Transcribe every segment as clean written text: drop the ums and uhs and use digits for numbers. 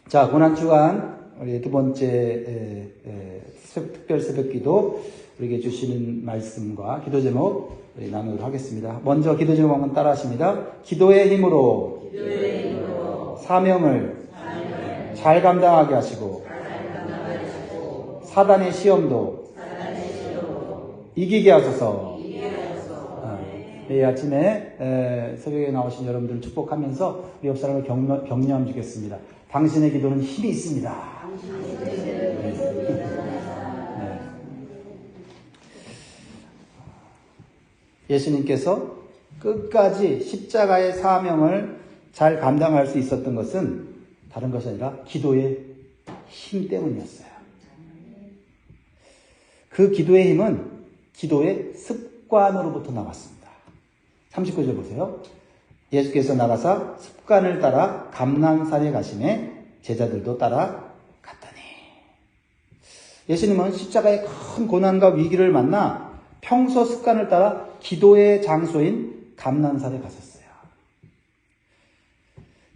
자, 고난주간 우리 두 번째 특별 새벽기도 우리에게 주시는 말씀과 기도 제목 우리 나누도록 하겠습니다. 먼저 기도 제목 한번 따라 하십니다. 기도의 힘으로 사명을 잘 감당하게 하시고 사단의 시험도 이기게 하소서. 이 아침에 새벽에 나오신 여러분들을 축복하면서 우리 옆 사람을 격려함 주겠습니다. 당신의 기도는 힘이 있습니다. 네. 예수님께서 끝까지 십자가의 사명을 잘 감당할 수 있었던 것은 다른 것이 아니라 기도의 힘 때문이었어요. 그 기도의 힘은 기도의 습관으로부터 나왔습니다. 39절 보세요. 예수께서 나가사 습관을 따라 감난산에 가시매 제자들도 따라 갔더니. 예수님은 십자가의 큰 고난과 위기를 만나 평소 습관을 따라 기도의 장소인 감난산에 가셨어요.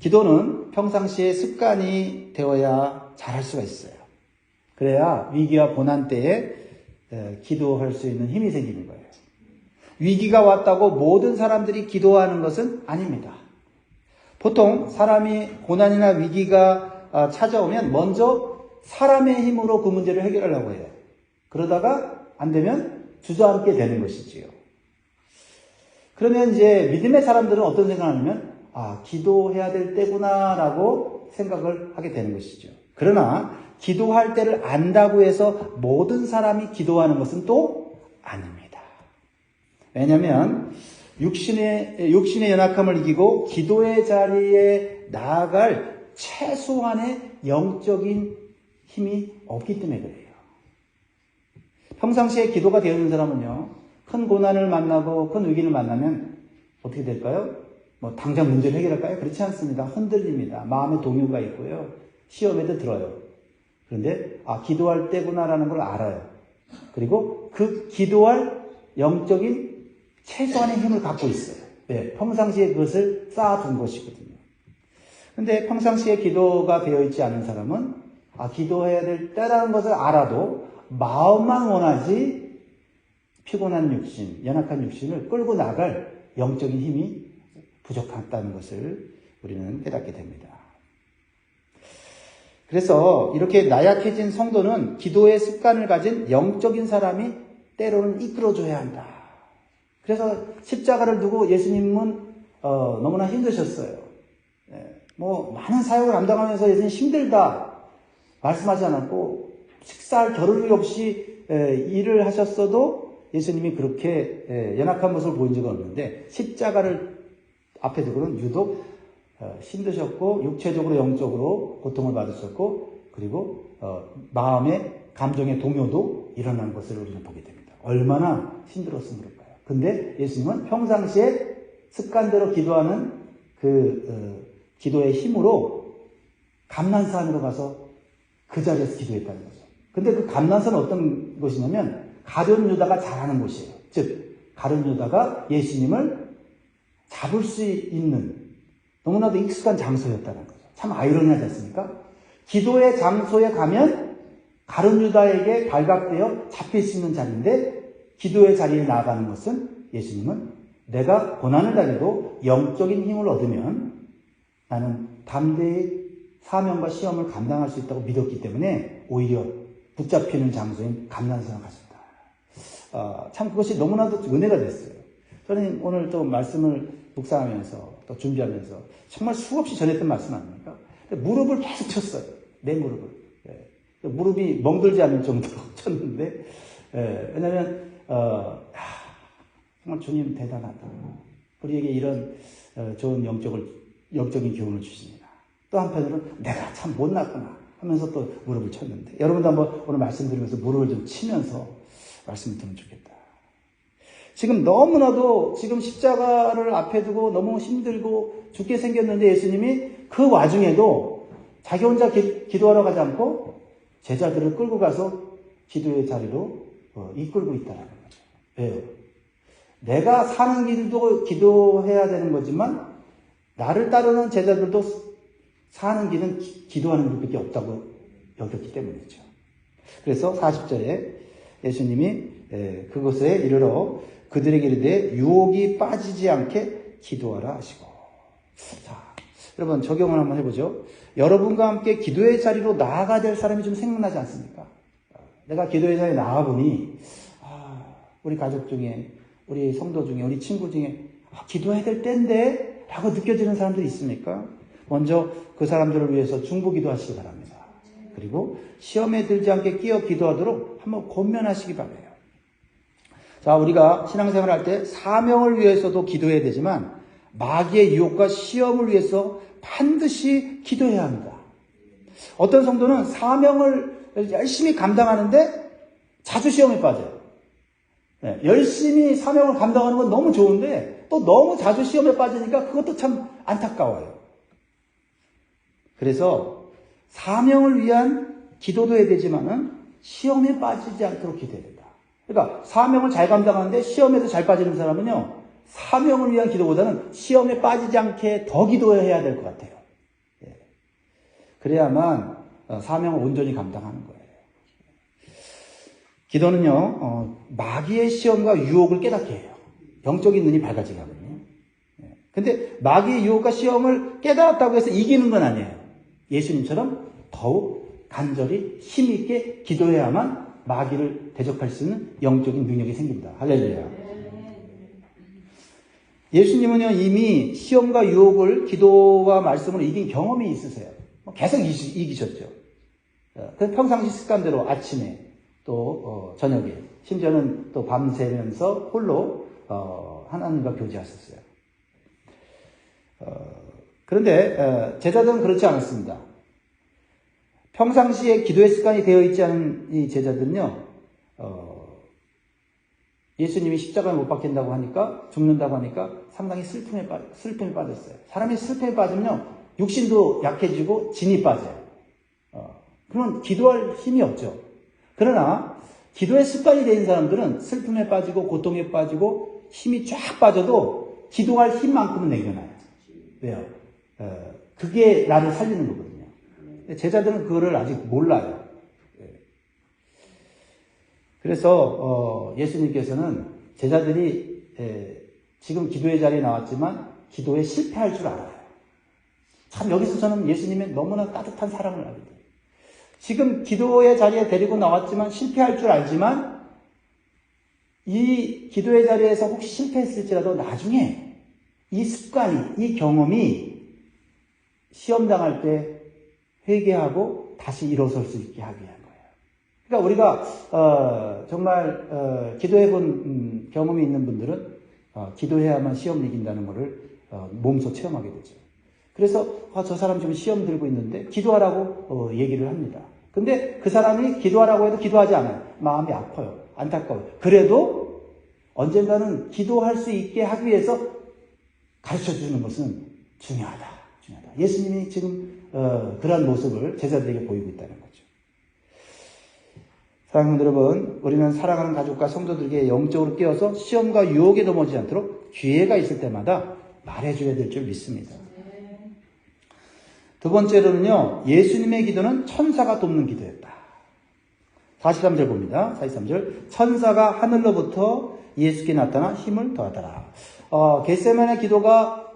기도는 평상시에 습관이 되어야 잘할 수가 있어요. 그래야 위기와 고난 때에 기도할 수 있는 힘이 생기는 거예요. 위기가 왔다고 모든 사람들이 기도하는 것은 아닙니다. 보통 사람이 고난이나 위기가 찾아오면 먼저 사람의 힘으로 그 문제를 해결하려고 해요. 그러다가 안 되면 주저앉게 되는 것이지요. 그러면 이제 믿음의 사람들은 어떤 생각을 하냐면 기도해야 될 때구나라고 생각을 하게 되는 것이죠. 그러나 기도할 때를 안다고 해서 모든 사람이 기도하는 것은 또 아닙니다. 왜냐하면 육신의 연약함을 이기고 기도의 자리에 나아갈 최소한의 영적인 힘이 없기 때문에 그래요. 평상시에 기도가 되어 있는 사람은요, 큰 고난을 만나고 큰 위기를 만나면 어떻게 될까요? 당장 문제를 해결할까요? 그렇지 않습니다. 흔들립니다. 마음에 동요가 있고요. 시험에도 들어요. 그런데 기도할 때구나라는 걸 알아요. 그리고 그 기도할 영적인 최소한의 힘을 갖고 있어요. 네, 평상시에 그것을 쌓아둔 것이거든요. 그런데 평상시에 기도가 되어 있지 않은 사람은 기도해야 될 때라는 것을 알아도 마음만 원하지 피곤한 육신, 연약한 육신을 끌고 나갈 영적인 힘이 부족하다는 것을 우리는 깨닫게 됩니다. 그래서 이렇게 나약해진 성도는 기도의 습관을 가진 영적인 사람이 때로는 이끌어줘야 한다. 그래서 십자가를 두고 예수님은 너무나 힘드셨어요. 많은 사역을 감당하면서 예수님 힘들다 말씀하지 않았고 식사할 겨를이 없이 일을 하셨어도 예수님이 그렇게 연약한 모습을 보인 적은 없는데 십자가를 앞에 두고는 유독 힘드셨고 육체적으로 영적으로 고통을 받으셨고 그리고 마음의 감정의 동요도 일어나는 것을 우리는 보게 됩니다. 얼마나 힘들었으면 그럴까요? 근데 예수님은 평상시에 습관대로 기도하는 기도의 힘으로 감난산으로 가서 그 자리에서 기도했다는 거죠. 근데 그 감난산은 어떤 곳이냐면 가룟 유다가 잘하는 곳이에요. 즉 가룟 유다가 예수님을 잡을 수 있는 너무나도 익숙한 장소였다는 거죠. 참 아이러니하지 않습니까? 기도의 장소에 가면 가룟 유다에게 발각되어 잡힐 수 있는 자리인데 기도의 자리에 나아가는 것은 예수님은 내가 고난을 당해도 영적인 힘을 얻으면 나는 담대히 사명과 시험을 감당할 수 있다고 믿었기 때문에 오히려 붙잡히는 장소인 감난산을 가졌다. 참 그것이 너무나도 은혜가 됐어요. 저는 오늘 또 말씀을 묵상하면서 또 준비하면서 정말 수없이 전했던 말씀 아닙니까? 무릎을 계속 쳤어요. 내 무릎을. 무릎이 멍들지 않을 정도로 쳤는데 왜냐하면 정말 주님 대단하다. 우리에게 이런 좋은 영적인 교훈을 주십니다. 또 한편으로는 내가 참 못났구나 하면서 또 무릎을 쳤는데 여러분도 한번 오늘 말씀 드리면서 무릎을 좀 치면서 말씀을 들으면 좋겠다. 지금 너무나도 지금 십자가를 앞에 두고 너무 힘들고 죽게 생겼는데 예수님이 그 와중에도 자기 혼자 기도하러 가지 않고 제자들을 끌고 가서 기도의 자리로 이끌고 있다는 거죠. 왜요? 내가 사는 길도 기도해야 되는 거지만 나를 따르는 제자들도 사는 길은 기도하는 길밖에 없다고 여겼기 때문이죠. 그래서 40절에 예수님이 그것에 이르러 그들에게 이르되 유혹이 빠지지 않게 기도하라 하시고. 자, 여러분 적용을 한번 해보죠. 여러분과 함께 기도의 자리로 나아가야 될 사람이 좀 생각나지 않습니까? 내가 기도의 자리에 나아보니 우리 가족 중에, 우리 성도 중에, 우리 친구 중에 기도해야 될 때인데 라고 느껴지는 사람들이 있습니까? 먼저 그 사람들을 위해서 중보기도 하시기 바랍니다. 그리고 시험에 들지 않게 끼어 기도하도록 한번 권면하시기 바라요. 자, 우리가 신앙생활 할 때 사명을 위해서도 기도해야 되지만 마귀의 유혹과 시험을 위해서 반드시 기도해야 합니다. 어떤 성도는 사명을 열심히 감당하는데 자주 시험에 빠져요. 열심히 사명을 감당하는 건 너무 좋은데 또 너무 자주 시험에 빠지니까 그것도 참 안타까워요. 그래서 사명을 위한 기도도 해야 되지만은 시험에 빠지지 않도록 기도해야 된다. 그러니까 사명을 잘 감당하는데 시험에도 잘 빠지는 사람은요, 사명을 위한 기도보다는 시험에 빠지지 않게 더 기도해야 될 것 같아요. 그래야만 사명을 온전히 감당하는 거예요. 기도는요, 마귀의 시험과 유혹을 깨닫게 해요. 영적인 눈이 밝아지게 하거든요. 근데 마귀의 유혹과 시험을 깨달았다고 해서 이기는 건 아니에요. 예수님처럼 더욱 간절히 힘있게 기도해야만 마귀를 대적할 수 있는 영적인 능력이 생깁니다. 할렐루야. 예수님은요, 이미 시험과 유혹을 기도와 말씀으로 이긴 경험이 있으세요. 계속 이기셨죠. 평상시 습관대로 아침에 또 저녁에, 심지어는 또 밤새면서 홀로 하나님과 교제하셨어요. 그런데 제자들은 그렇지 않았습니다. 평상시에 기도의 습관이 되어 있지 않은 이 제자들은요, 예수님이 십자가에 못 박힌다고 하니까, 죽는다고 하니까 상당히 슬픔에 빠졌어요. 사람이 슬픔에 빠지면요, 육신도 약해지고 진이 빠져요. 그러면 기도할 힘이 없죠. 그러나 기도의 습관이 된 사람들은 슬픔에 빠지고 고통에 빠지고 힘이 쫙 빠져도 기도할 힘만큼은 내려놔요. 왜요? 그게 나를 살리는 거거든요. 제자들은 그거를 아직 몰라요. 그래서 예수님께서는 제자들이 지금 기도의 자리에 나왔지만 기도에 실패할 줄 알아요. 참 여기서 저는 예수님의 너무나 따뜻한 사랑을 알게 돼요. 지금 기도의 자리에 데리고 나왔지만 실패할 줄 알지만 이 기도의 자리에서 혹시 실패했을지라도 나중에 이 습관이, 이 경험이 시험당할 때 회개하고 다시 일어설 수 있게 하기 위한 거예요. 그러니까 우리가 정말 기도해본 경험이 있는 분들은 기도해야만 시험 이긴다는 것을 몸소 체험하게 되죠. 그래서 저 사람 지금 시험 들고 있는데 기도하라고 얘기를 합니다. 근데 그 사람이 기도하라고 해도 기도하지 않아요. 마음이 아파요. 안타까워요. 그래도 언젠가는 기도할 수 있게 하기 위해서 가르쳐주는 것은 중요하다. 예수님이 지금 그러한 모습을 제자들에게 보이고 있다는 거죠. 사랑하는 여러분, 우리는 사랑하는 가족과 성도들에게 영적으로 깨어서 시험과 유혹에 넘어지지 않도록 기회가 있을 때마다 말해줘야 될 줄 믿습니다. 두 번째로는요, 예수님의 기도는 천사가 돕는 기도였다. 43절 봅니다. 43절. 천사가 하늘로부터 예수께 나타나 힘을 더하더라. 겟세마네 기도가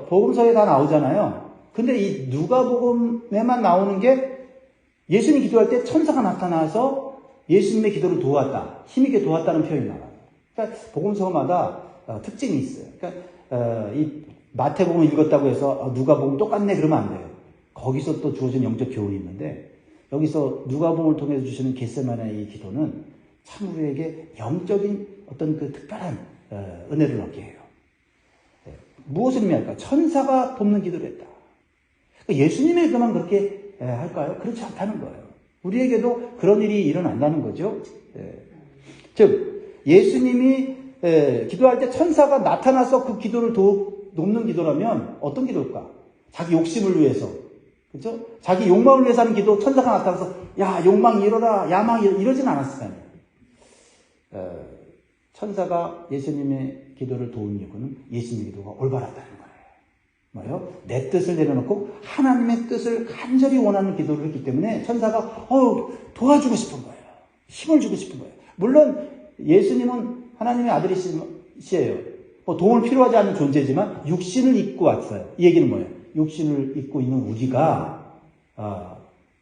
복음서에 다 나오잖아요. 근데 이 누가복음에만 나오는 게 예수님이 기도할 때 천사가 나타나서 예수님의 기도를 도왔다. 힘있게 도왔다는 표현이 나와요. 그러니까 복음서마다 특징이 있어요. 그러니까 이 마태복음 읽었다고 해서 누가복음 똑같네 그러면 안 돼요. 거기서 또 주어진 영적 교훈이 있는데 여기서 누가복음을 통해서 주시는 겟세마네 이 기도는 참 우리에게 영적인 어떤 그 특별한 은혜를 얻게 해요. 무엇을 의미할까? 천사가 돕는 기도를 했다. 그러니까 예수님에게만 그렇게 할까요? 그렇지 않다는 거예요. 우리에게도 그런 일이 일어난다는 거죠. 즉 예수님이 기도할 때 천사가 나타나서 그 기도를 돕는 기도라면 어떤 기도일까? 자기 욕심을 위해서, 그렇죠? 자기 욕망을 위해서 하는 기도, 천사가 나타나서 야 욕망 이뤄라, 야망 이러진 않았을 거 아니에요. 천사가 예수님의 기도를 도운 이유는 예수님의 기도가 올바랐다는 거예요. 뭐요? 내 뜻을 내려놓고 하나님의 뜻을 간절히 원하는 기도를 했기 때문에 천사가 도와주고 싶은 거예요. 힘을 주고 싶은 거예요. 물론 예수님은 하나님의 아들이시에요. 도움을 필요하지 않은 존재지만 육신을 입고 왔어요. 이 얘기는 뭐예요? 육신을 입고 있는 우리가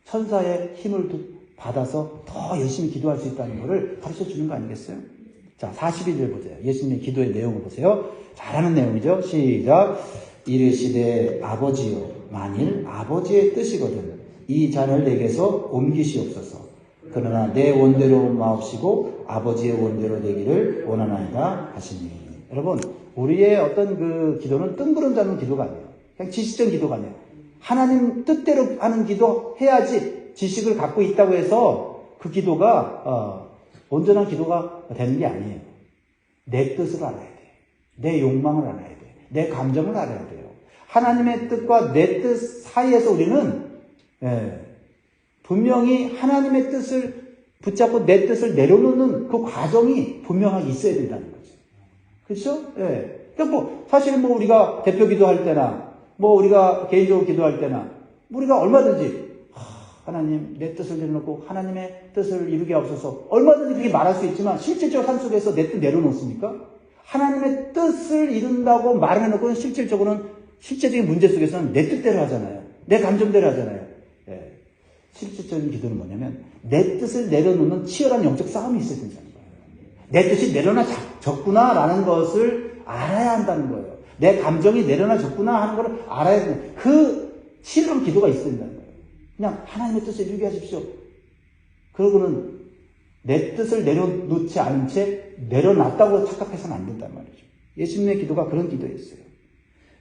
천사의 힘을 받아서 더 열심히 기도할 수 있다는 것을 가르쳐 주는 거 아니겠어요? 자, 41절 보세요. 예수님의 기도의 내용을 보세요. 잘하는 내용이죠. 시작. 이르시되 아버지여, 만일 아버지의 뜻이거든 이 잔을 내게서 옮기시옵소서. 그러나 내 원대로 마옵시고 아버지의 원대로 되기를 원하나이다 하시니. 여러분, 우리의 어떤 그 기도는 뜬구름 기도가 아니에요. 그냥 지식적 기도가 아니에요. 하나님 뜻대로 하는 기도 해야지. 지식을 갖고 있다고 해서 그 기도가 온전한 기도가 되는 게 아니에요. 내 뜻을 알아야 돼. 내 욕망을 알아야 돼. 내 감정을 알아야 돼요. 하나님의 뜻과 내 뜻 사이에서 우리는 분명히 하나님의 뜻을 붙잡고 내 뜻을 내려놓는 그 과정이 분명하게 있어야 된다는 거죠. 그렇죠? 예. 그러니까 사실은 우리가 대표 기도할 때나 우리가 개인적으로 기도할 때나 우리가 얼마든지 하나님 내 뜻을 내려놓고 하나님의 뜻을 이루게 하옵소서 얼마든지 그렇게 말할 수 있지만 실질적 삶 속에서 내 뜻 내려놓습니까? 하나님의 뜻을 이룬다고 말을 해놓고 실제적인 문제 속에서는 내 뜻대로 하잖아요. 내 감정대로 하잖아요. 예. 실질적인 기도는 뭐냐면 내 뜻을 내려놓는 치열한 영적 싸움이 있어야 된다는 거예요. 내 뜻이 내려놔 졌구나라는 것을 알아야 한다는 거예요. 내 감정이 내려놔 졌구나 하는 걸 알아야 되는 그 치열한 기도가 있어야 된다는 거예요. 그냥 하나님의 뜻을 이루게 하십시오. 그러고는 내 뜻을 내려놓지 않은 채 내려놨다고 착각해서는 안 된단 말이죠. 예수님의 기도가 그런 기도였어요.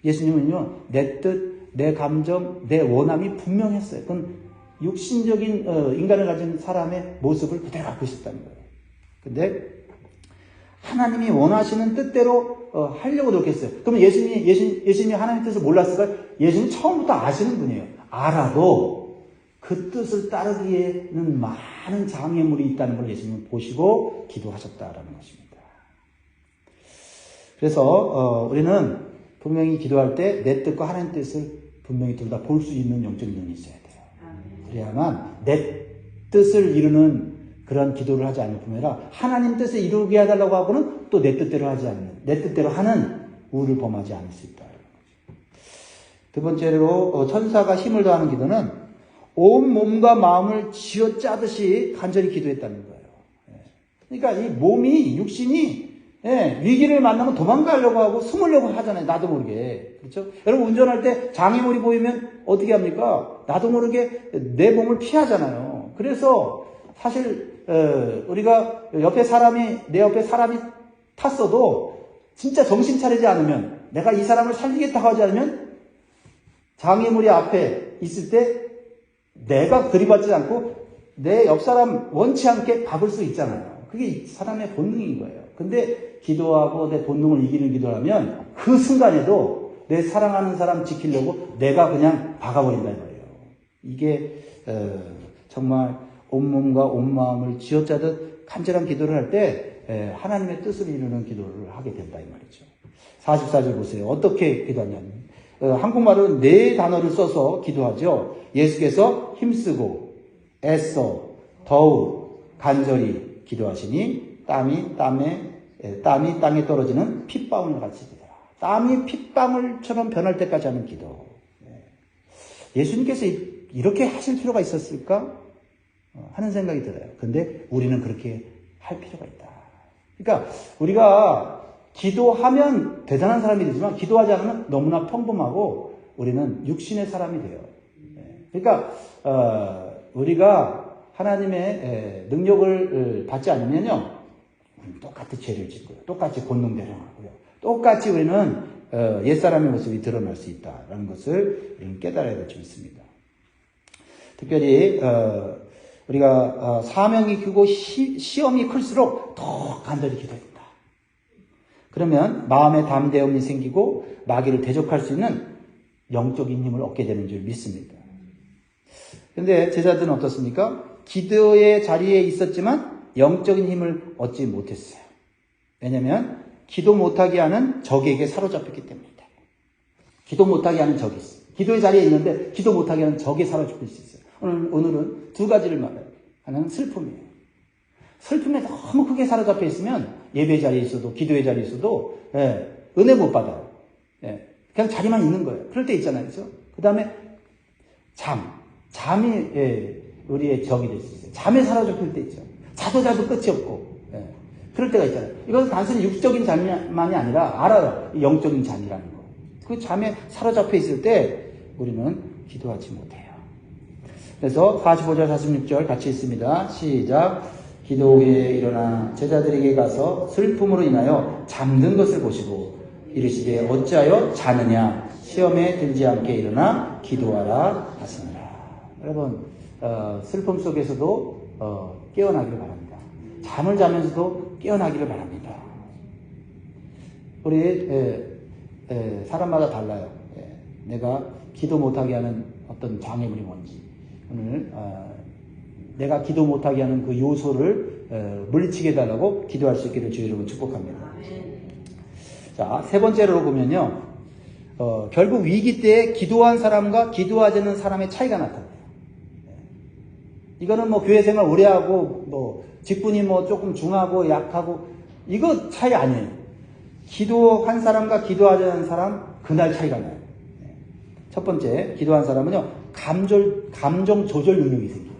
예수님은요, 내 뜻, 내 감정, 내 원함이 분명했어요. 그건 육신적인 인간을 가진 사람의 모습을 그대로 갖고 있었다는 거예요. 근데 하나님이 원하시는 뜻대로 하려고 노력했어요. 그러면 예수님이 하나님의 뜻을 몰랐을까요? 예수님은 처음부터 아시는 분이에요. 알아도 그 뜻을 따르기에는 많은 장애물이 있다는 걸 예수님은 보시고 기도하셨다라는 것입니다. 그래서 우리는 분명히 기도할 때 내 뜻과 하나님 뜻을 분명히 둘 다 볼 수 있는 영적 눈이 있어야 돼요. 그래야만 내 뜻을 이루는 그런 기도를 하지 않을 뿐 아니라 하나님 뜻을 이루게 해달라고 하고는 또 내 뜻대로 하지 않는, 내 뜻대로 하는 우를 범하지 않을 수 있다는 거죠. 두 번째로 천사가 힘을 더하는 기도는 온 몸과 마음을 쥐어짜듯이 간절히 기도했다는 거예요. 그러니까 이 몸이, 육신이 위기를 만나면 도망가려고 하고 숨으려고 하잖아요. 나도 모르게. 그렇죠? 여러분 운전할 때 장애물이 보이면 어떻게 합니까? 나도 모르게 내 몸을 피하잖아요. 그래서 사실 우리가 내 옆에 사람이 탔어도 진짜 정신 차리지 않으면, 내가 이 사람을 살리겠다고 하지 않으면 장애물이 앞에 있을 때 내가 들이받지 않고 내 옆 사람 원치 않게 박을 수 있잖아요. 그게 사람의 본능인 거예요. 근데 기도하고 내 본능을 이기는 기도를 하면 그 순간에도 내 사랑하는 사람 지키려고 내가 그냥 박아버린다는 거예요. 이게 정말 온몸과 온마음을 쥐어짜듯 간절한 기도를 할 때 하나님의 뜻을 이루는 기도를 하게 된다 이 말이죠. 44절 보세요. 어떻게 기도하냐면 한국말은 네 단어를 써서 기도하죠. 예수께서 힘쓰고 애써 더욱 간절히 기도하시니 땀이 땅에 떨어지는 핏방울 같이 되더라. 땀이 핏방울처럼 변할 때까지 하는 기도. 예수님께서 이렇게 하실 필요가 있었을까 하는 생각이 들어요. 근데 우리는 그렇게 할 필요가 있다. 그러니까 우리가 기도하면 대단한 사람이 되지만 기도하지 않으면 너무나 평범하고 우리는 육신의 사람이 돼요. 그러니까 우리가 하나님의 능력을 받지 않으면요, 우리는 똑같이 죄를 짓고요, 똑같이 본능대로 하고요, 똑같이 우리는 옛사람의 모습이 드러날 수 있다라는 것을 우리는 깨달아야 될 줄 있습니다. 특별히 우리가 사명이 크고 시험이 클수록 더 간절히 기도해야 된다. 그러면 마음에 담대함이 생기고 마귀를 대적할 수 있는 영적인 힘을 얻게 되는 줄 믿습니다. 그런데 제자들은 어떻습니까? 기도의 자리에 있었지만 영적인 힘을 얻지 못했어요. 왜냐하면 기도 못하게 하는 적에게 사로잡혔기 때문이다. 기도 못하게 하는 적이 있어요. 기도의 자리에 있는데 기도 못하게 하는 적에 사로잡힐 수 있어요. 오늘은 두 가지를 말해요. 하나는 슬픔이에요. 슬픔에 너무 크게 사로잡혀 있으면 예배 자리에 있어도 기도의 자리에 있어도 은혜 못 받아요. 그냥 자리만 있는 거예요. 그럴 때 있잖아요. 그렇죠? 그 다음에 잠이 우리의 적이 될 수 있어요. 잠에 사로잡힐 때 있죠. 자도 끝이 없고 그럴 때가 있잖아요. 이건 단순히 육적인 잠만이 아니라 알아요. 영적인 잠이라는 거. 그 잠에 사로잡혀 있을 때 우리는 기도하지 못해요. 그래서 45절 46절 같이 있습니다. 시작. 기도에 일어나 제자들에게 가서 슬픔으로 인하여 잠든 것을 보시고 이르시되 어찌하여 자느냐 시험에 들지 않게 일어나 기도하라 하시니라. 여러분 슬픔 속에서도 깨어나기를 바랍니다. 잠을 자면서도 깨어나기를 바랍니다. 우리 사람마다 달라요. 내가 기도 못하게 하는 어떤 장애물이 뭔지 오늘 내가 기도 못하게 하는 그 요소를 물리치게 해달라고 기도할 수 있기를 주의 이름으로 축복합니다. 자, 세 번째로 보면요. 결국 위기 때에 기도한 사람과 기도하지 않는 사람의 차이가 나타나요. 이거는 뭐 교회 생활 오래 하고 뭐 직분이 뭐 조금 중하고 약하고 이거 차이 아니에요. 기도한 사람과 기도하지 않는 사람 그날 차이가 나요. 첫 번째 기도한 사람은요 감정 조절 능력이 생겨요.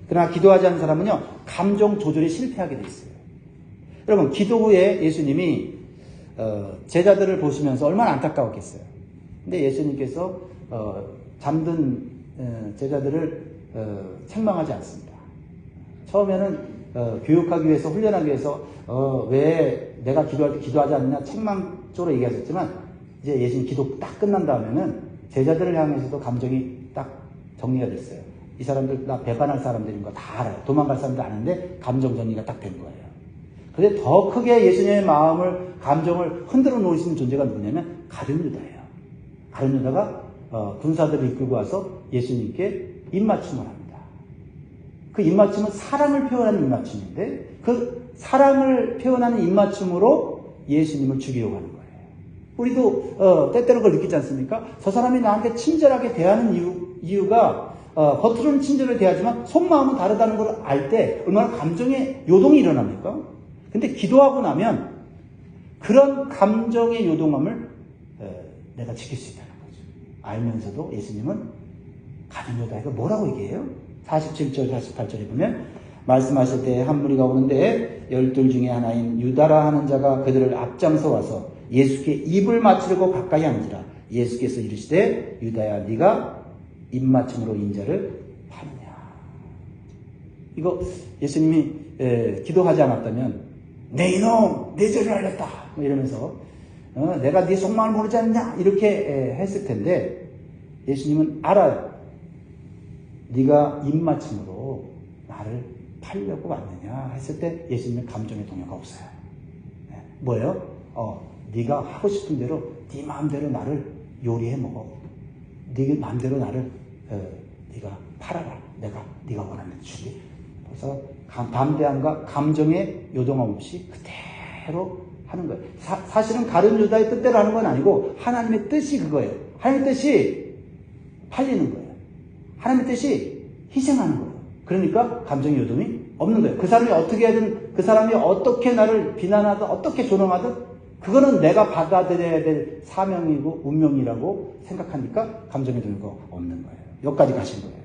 그러나 기도하지 않는 사람은요 감정 조절에 실패하게 돼 있어요. 여러분 기도 후에 예수님이 제자들을 보시면서 얼마나 안타까웠겠어요. 근데 예수님께서 잠든 제자들을 책망하지 않습니다. 처음에는 교육하기 위해서 훈련하기 위해서 왜 내가 기도할 때 기도하지 않느냐 책망 쪽으로 얘기하셨지만 이제 예수님 기도 딱 끝난 다음에는 제자들을 향해서도 감정이 딱 정리가 됐어요. 이 사람들 나 배반할 사람들인 거 다 알아요. 도망갈 사람들 아는데 감정 정리가 딱 된 거예요. 근데 더 크게 예수님의 마음을 감정을 흔들어 놓으시는 존재가 누구냐면 가룟 유다예요. 가룟 유다가 군사들을 이끌고 와서 예수님께 입맞춤을 합니다. 그 입맞춤은 사랑을 표현하는 입맞춤인데 그 사랑을 표현하는 입맞춤으로 예수님을 죽이려고 하는 거예요. 우리도 때때로 그걸 느끼지 않습니까? 저 사람이 나한테 친절하게 대하는 이유가 겉으로는 친절하게 대하지만 속마음은 다르다는 걸 알 때 얼마나 감정의 요동이 일어납니까? 근데 기도하고 나면 그런 감정의 요동함을 내가 지킬 수 있다는 거죠. 알면서도 예수님은 가룟 유다에게 뭐라고 얘기해요? 47절 48절에 보면 말씀하실 때 한 무리가 오는데 12 중에 하나인 유다라 하는 자가 그들을 앞장서 와서 예수께 입을 맞추려고 가까이 앉으라. 예수께서 이르시되 유다야 네가 입맞춤으로 인자를 파느냐. 이거 예수님이 기도하지 않았다면 내 이놈 내 죄를 알렸다 뭐 이러면서 내가 네 속마음을 모르지 않냐 이렇게 했을 텐데 예수님은 알아요. 네가 입맞춤으로 나를 팔려고 왔느냐 했을 때 예수님의 감정의 동요가 없어요. 뭐예요? 네가 하고 싶은 대로 네 마음대로 나를 요리해 먹어. 네 마음대로 나를 네가 팔아라. 내가 네가 원하는 데 주게. 그래서 담대함과 감정의 요동함 없이 그대로 하는 거예요. 사실은 가룟 유다의 뜻대로 하는 건 아니고 하나님의 뜻이 그거예요. 하나님의 뜻이 팔리는 거예요. 하나님의 뜻이 희생하는 거예요. 그러니까 감정의 요동이 없는 거예요. 그 사람이 어떻게 하든 그 사람이 어떻게 나를 비난하든 어떻게 조롱하든 그거는 내가 받아들여야 될 사명이고 운명이라고 생각하니까 감정의 요동이 없는 거예요. 여기까지 가신 거예요.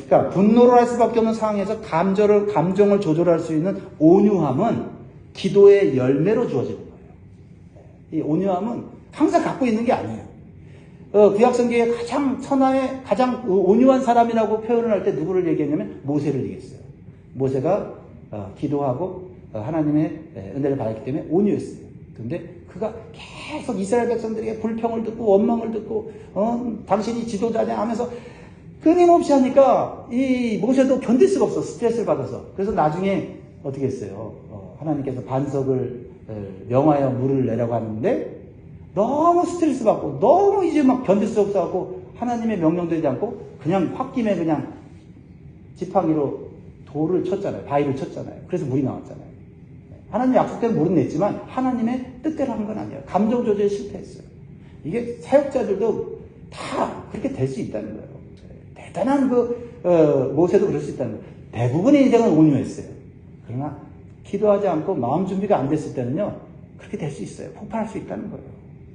그러니까 분노를 할 수밖에 없는 상황에서 감정을 조절할 수 있는 온유함은 기도의 열매로 주어지는 거예요. 이 온유함은 항상 갖고 있는 게 아니에요. 구약성경에 가장 천하의 가장 온유한 사람이라고 표현을 할 때 누구를 얘기했냐면 모세를 얘기했어요. 모세가 기도하고 하나님의 은혜를 받았기 때문에 온유했어요. 그런데 그가 계속 이스라엘 백성들에게 불평을 듣고 원망을 듣고 당신이 지도자냐 하면서 끊임없이 하니까 이 모세도 견딜 수가 없어. 스트레스를 받아서. 그래서 나중에 어떻게 했어요? 하나님께서 반석을 명하여 물을 내라고 하는데 너무 스트레스 받고 너무 이제 막 견딜 수 없어갖고 하나님의 명령되지 않고 그냥 홧김에 그냥 지팡이로 돌을 쳤잖아요. 바위를 쳤잖아요. 그래서 물이 나왔잖아요. 하나님의 약속대로 물은 냈지만 하나님의 뜻대로 한 건 아니에요. 감정 조절에 실패했어요. 이게 사역자들도 다 그렇게 될 수 있다는 거예요. 대단한 모세도 그럴 수 있다는 거예요. 대부분의 인생은 온유했어요. 그러나 기도하지 않고 마음 준비가 안 됐을 때는요, 그렇게 될 수 있어요. 폭발할 수 있다는 거예요.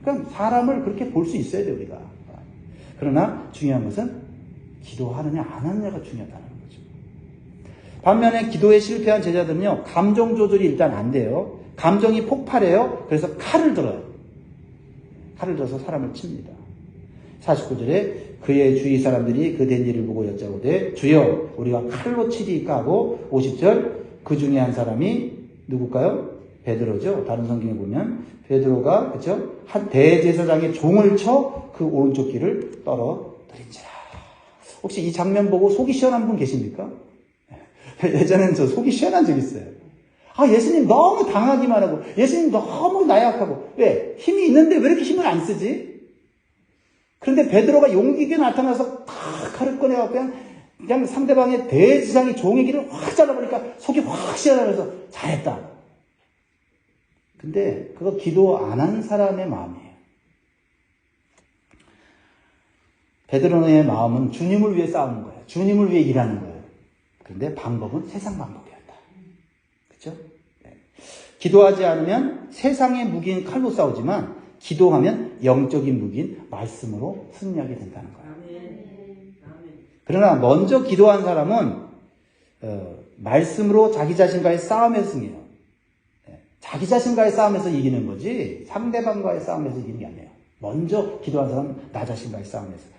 그러니까 사람을 그렇게 볼 수 있어야 돼요, 우리가. 그러나 중요한 것은 기도하느냐 안 하느냐가 중요하다는 거죠. 반면에 기도에 실패한 제자들은요, 감정 조절이 일단 안 돼요. 감정이 폭발해요. 그래서 칼을 들어요. 칼을 들어서 사람을 칩니다. 49절에 그의 주위 사람들이 그 된 일을 보고 여짜오되 주여 우리가 칼로 치리까 하고 50절 그 중에 한 사람이 누굴까요? 베드로죠. 다른 성경에 보면 베드로가 그렇죠? 한 대제사장의 종을 쳐 그 오른쪽 귀를 떨어뜨린지라. 혹시 이 장면 보고 속이 시원한 분 계십니까? 예전에는 저 속이 시원한 적 있어요. 아, 예수님 너무 당하기만 하고 예수님 너무 나약하고 왜? 힘이 있는데 왜 이렇게 힘을 안 쓰지? 그런데 베드로가 용기 있게 나타나서 탁 칼을 꺼내갖고 그냥 상대방의 대제사장의 종의 귀를 확 잘라버리니까 속이 확 시원하면서 잘했다. 근데 그거 기도 안 한 사람의 마음이에요. 베드로의 마음은 주님을 위해 싸우는 거예요. 주님을 위해 일하는 거예요. 그런데 방법은 세상 방법이었다. 그렇죠? 네. 기도하지 않으면 세상의 무기인 칼로 싸우지만 기도하면 영적인 무기인 말씀으로 승리하게 된다는 거예요. 그러나 먼저 기도한 사람은 말씀으로 자기 자신과의 싸움에서 승리해요. 자기 자신과의 싸움에서 이기는 거지 상대방과의 싸움에서 이기는 게 아니에요. 먼저 기도한 사람은 나 자신과의 싸움에서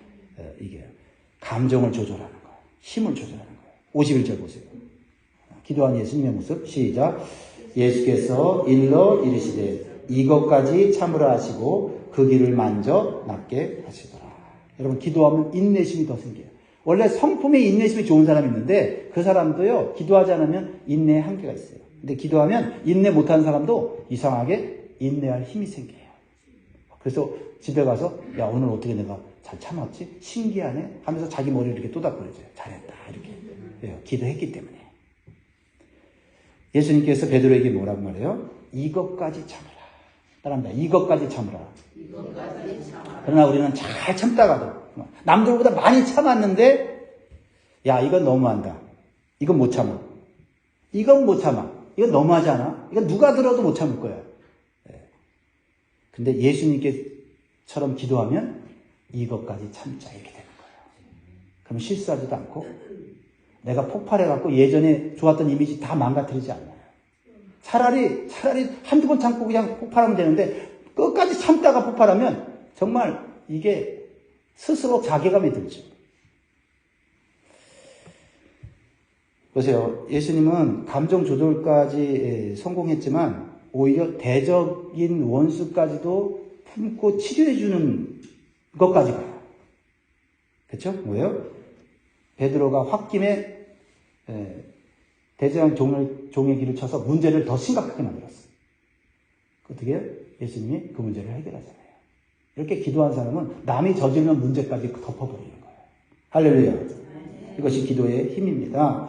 이겨요. 감정을 조절하는 거예요. 힘을 조절하는 거예요. 51절 보세요. 기도한 예수님의 모습 시작. 예수께서 일러 이르시되 이것까지 참으라 하시고 그 길을 만져 낫게 하시더라. 여러분 기도하면 인내심이 더 생겨요. 원래 성품에 인내심이 좋은 사람이 있는데 그 사람도요 기도하지 않으면 인내에 한계가 있어요. 근데 기도하면 인내 못하는 사람도 이상하게 인내할 힘이 생겨요. 그래서 집에 가서 야 오늘 어떻게 내가 잘 참았지? 신기하네? 하면서 자기 머리를 이렇게 또닥거려줘요. 잘했다 이렇게. 왜요? 기도했기 때문에. 예수님께서 베드로에게 뭐라고 말해요? 이것까지 참으라. 따라합니다. 이것까지 참으라. 그러나 우리는 잘 참다가도 남들보다 많이 참았는데 야 이건 너무한다. 이건 못 참아. 이건 못 참아. 이건 너무하지 않아? 이건 누가 들어도 못 참을 거야. 근데 예수님께처럼 기도하면 이것까지 참자 이렇게 되는 거예요. 그럼 실수하지도 않고 내가 폭발해갖고 예전에 좋았던 이미지 다 망가뜨리지 않아요. 차라리 한두 번 참고 그냥 폭발하면 되는데 끝까지 참다가 폭발하면 정말 이게 스스로 자괴감이 들죠. 보세요. 예수님은 감정 조절까지 성공했지만 오히려 대적인 원수까지도 품고 치료해주는 것까지 가요. 그렇죠? 뭐예요? 베드로가 홧김에 대제사장 종의 길을 쳐서 문제를 더 심각하게 만들었어요. 어떻게 해요? 예수님이 그 문제를 해결하잖아요. 이렇게 기도한 사람은 남이 저지르는 문제까지 덮어버리는 거예요. 할렐루야. 이것이 기도의 힘입니다.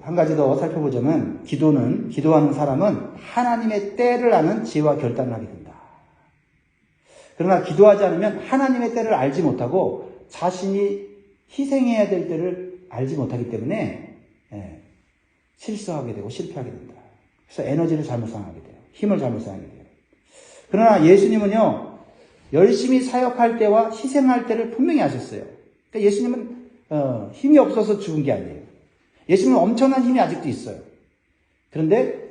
한 가지 더 살펴보자면 기도하는 사람은 하나님의 때를 아는 지혜와 결단을 하게 된다. 그러나 기도하지 않으면 하나님의 때를 알지 못하고 자신이 희생해야 될 때를 알지 못하기 때문에 실수하게 되고 실패하게 된다. 그래서 에너지를 잘못 사용하게 돼요. 힘을 잘못 사용하게 돼요. 그러나 예수님은요, 열심히 사역할 때와 희생할 때를 분명히 하셨어요. 그러니까 예수님은 힘이 없어서 죽은 게 아니에요. 예수님은 엄청난 힘이 아직도 있어요. 그런데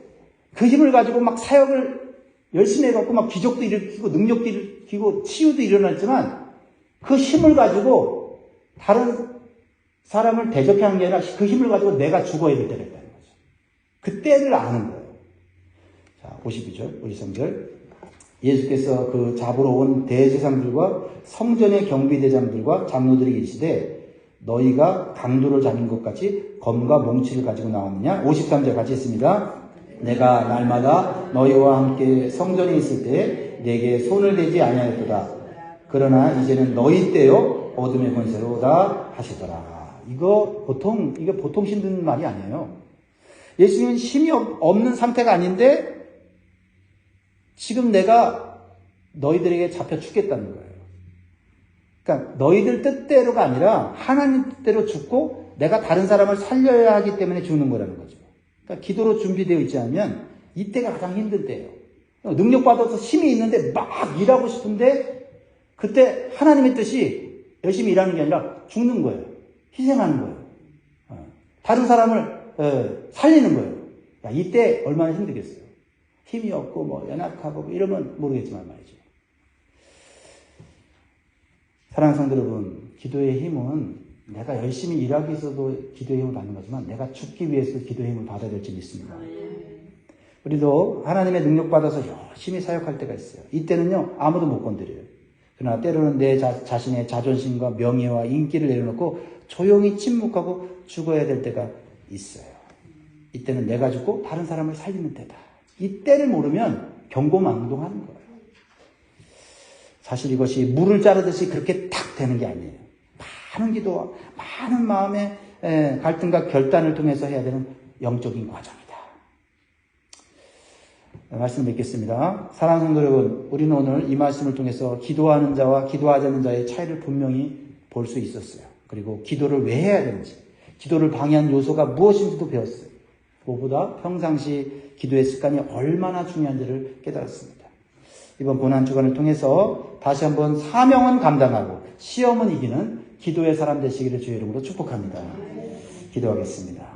그 힘을 가지고 막 사역을 열심히 해갖고 막 기적도 일으키고 능력도 일으키고 치유도 일어났지만 그 힘을 가지고 다른 사람을 대적하는 게 아니라 그 힘을 가지고 내가 죽어야 될 때가 있다는 거죠. 그때를 아는 거예요. 자, 52절, 53절. 예수께서 그 잡으러 온 대제사장들과 성전의 경비대장들과 장로들이 이르시되 너희가 강도를 잡는 것 같이 검과 몽치를 가지고 나왔느냐? 53절 같이 했습니다. 내가 날마다 너희와 함께 성전에 있을 때 내게 손을 대지 아니하였도다. 그러나 이제는 너희 때요 어둠의 권세로다 하시더라. 이게 보통 힘든 말이 아니에요. 예수님은 힘이 없는 상태가 아닌데 지금 내가 너희들에게 잡혀 죽겠다는 거예요. 그러니까 너희들 뜻대로가 아니라 하나님 뜻대로 죽고 내가 다른 사람을 살려야 하기 때문에 죽는 거라는 거죠. 그러니까 기도로 준비되어 있지 않으면 이때가 가장 힘든 때예요. 능력받아서 힘이 있는데 막 일하고 싶은데 그때 하나님의 뜻이 열심히 일하는 게 아니라 죽는 거예요. 희생하는 거예요. 다른 사람을 살리는 거예요. 야, 이때 얼마나 힘들겠어요. 힘이 없고 뭐 연약하고 뭐 이러면 모르겠지만 말이죠. 사랑하는 성도 여러분, 기도의 힘은 내가 열심히 일하기 위해서도 기도의 힘을 받는 거지만 내가 죽기 위해서 기도의 힘을 받아야 될지 믿습니다. 우리도 하나님의 능력 받아서 열심히 사역할 때가 있어요. 이때는요 아무도 못 건드려요. 그러나 때로는 내 자신의 자존심과 명예와 인기를 내려놓고 조용히 침묵하고 죽어야 될 때가 있어요. 이때는 내가 죽고 다른 사람을 살리는 때다. 이때를 모르면 경고망동하는 거예요. 사실 이것이 물을 자르듯이 그렇게 탁 되는 게 아니에요. 많은 기도와 많은 마음의 갈등과 결단을 통해서 해야 되는 영적인 과정이다. 말씀 뵙겠습니다. 사랑하는 성도 여러분, 우리는 오늘 이 말씀을 통해서 기도하는 자와 기도하지 않는 자의 차이를 분명히 볼 수 있었어요. 그리고 기도를 왜 해야 되는지, 기도를 방해하는 요소가 무엇인지도 배웠어요. 무엇보다 평상시 기도의 습관이 얼마나 중요한지를 깨달았습니다. 이번 고난 주간을 통해서 다시 한번 사명은 감당하고 시험은 이기는 기도의 사람 되시기를 주의 이름으로 축복합니다. 기도하겠습니다.